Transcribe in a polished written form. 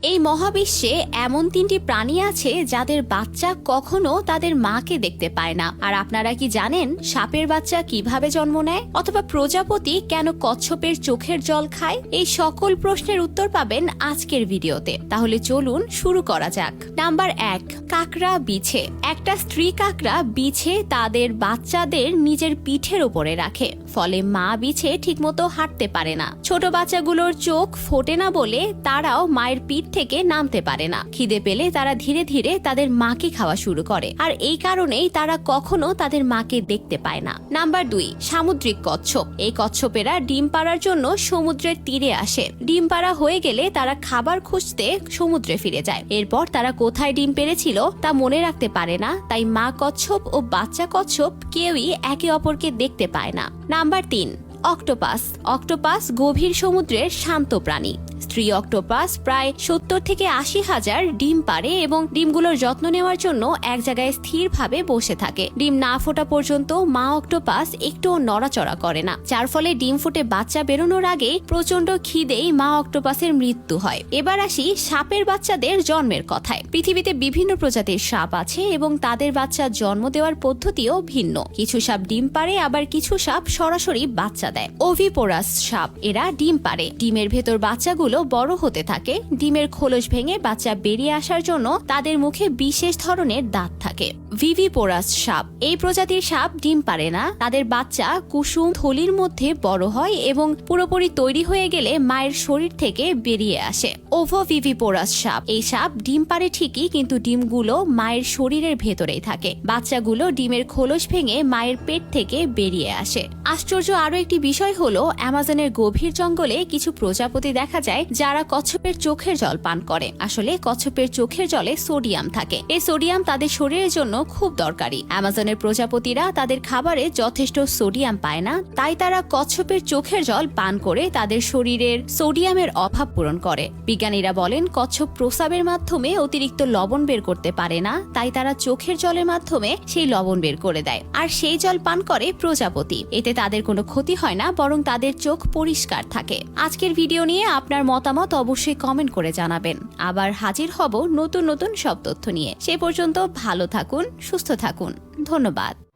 এই মহাবিশ্বে এমন 3টি প্রাণী আছে যাদের বাচ্চা কখনো তাদের মাকে দেখতে পায় না। আর আপনারা কি জানেন সাপের বাচ্চা কিভাবে জন্ম নেয়, অথবা প্রজাপতি কেন কচ্ছপের চোখের জল খায়? এই সকল প্রশ্নের উত্তর পাবেন আজকের ভিডিওতে। তাহলে চলুন শুরু করা যাক। নাম্বার 1, কাকড়া বিছে। একটা স্ত্রী কাকড়া বিছে তাদের বাচ্চাদের নিজের পিঠের উপরে রাখে, ফলে মা বিছে ঠিকমতো হাঁটতে পারে না। ছোট বাচ্চাগুলোর চোখ ফোটে না বলে তারাও মায়ের পিঠ থেকে নামতে পারে না। খিদে পেলে তারা ধীরে ধীরে তাদের মাকে খাওয়া শুরু করে, আর এই কারণেই তারা কখনো তাদের মাকে দেখতে পায় না। নাম্বার 2, সামুদ্রিক কচ্ছপ। এই কচ্ছপেরা ডিম পাড়ার জন্য সমুদ্রের তীরে আসে। ডিম পাড়া হয়ে গেলে তারা খাবার খুঁজতে সমুদ্রে ফিরে যায়। এরপর তারা কোথায় ডিম পেড়েছিল তা মনে রাখতে পারে না, তাই মা কচ্ছপ ও বাচ্চা কচ্ছপ কেউই একে অপরকে দেখতে পায় না। Number 3, octopus. অক্টোপাস গভীর সমুদ্রের শান্ত প্রাণী। স্ত্রী অক্টোপাস প্রায় 70 থেকে 80 হাজার ডিম পাড়ে এবং ডিমগুলোর যত্ন নেওয়ার জন্য এক জায়গায় স্থিরভাবে বসে থাকে। ডিম না ফোটা পর্যন্ত মা অক্টোপাস একটুও নড়াচড়া করে না, যার ফলে ডিম ফুটে বাচ্চা বেরোনোর আগেই প্রচন্ড খিদেই মা অক্টোপাসের মৃত্যু হয়। এবার আসি সাপের বাচ্চাদের জন্মের কথায়। পৃথিবীতে বিভিন্ন প্রজাতির সাপ আছে এবং তাদের বাচ্চা জন্ম দেওয়ার পদ্ধতিও ভিন্ন। কিছু সাপ ডিম পাড়ে, আবার কিছু সাপ সরাসরি বাচ্চা দেয়। ওভিপোরাস সাপ এরা ডিম পাড়ে। ডিমের ভেতর বাচ্চাগুলো বড় হতে থাকে। ডিমের খোলস ভেঙে বাচ্চা বেরিয়ে আসার জন্য তাদের মুখে বিশেষ ধরনের দাঁত থাকে। ভিভিপোরাস সাপ। এই প্রজাতির সাপ ডিম পারে না। তাদের বাচ্চা কুসুম থলির মধ্যে বড় হয় এবং পুরোপুরি তৈরি হয়ে গেলে মায়ের শরীর থেকে বেরিয়ে আসে। ওভোভিভিপোরাস সাপ। এই সাপ ডিম পারে ঠিকই, কিন্তু ডিমগুলো মায়ের শরীরের ভেতরেই থাকে। বাচ্চাগুলো ডিমের খোলস ভেঙে মায়ের পেট থেকে বেরিয়ে আসে। আশ্চর্য আরো একটি বিষয় হলো, অ্যামাজনের গভীর জঙ্গলে কিছু প্রজাপতি দেখা যায় যারা কচ্ছপের চোখের জল পান করে। আসলে কচ্ছপের চোখের জলে সোডিয়াম থাকে। এই সোডিয়াম তাদের শরীরের জন্য খুব দরকারি। অ্যামাজনের প্রজাপতিরা তাদের খাবারে যথেষ্ট সোডিয়াম পায় না, তাই তারা কচ্ছপের চোখের জল পান করে তাদের শরীরের সোডিয়ামের অভাব পূরণ করে। বিজ্ঞানীরা বলেন কচ্ছপ প্রস্রাবের মাধ্যমে অতিরিক্ত লবণ বের করতে পারে না, তাই তারা চোখের জলের মাধ্যমে সেই লবণ বের করে দেয়, আর সেই জল পান করে প্রজাপতি। এতে তাদের কোনো ক্ষতি হয় না, বরং তাদের চোখ পরিষ্কার থাকে। আজকের ভিডিও নিয়ে আপনার মতামত অবশ্যই কমেন্ট করে জানাবেন। আবার হাজির হব নতুন নতুন সব তথ্য নিয়ে। সে পর্যন্ত ভালো থাকুন, সুস্থ থাকুন। ধন্যবাদ।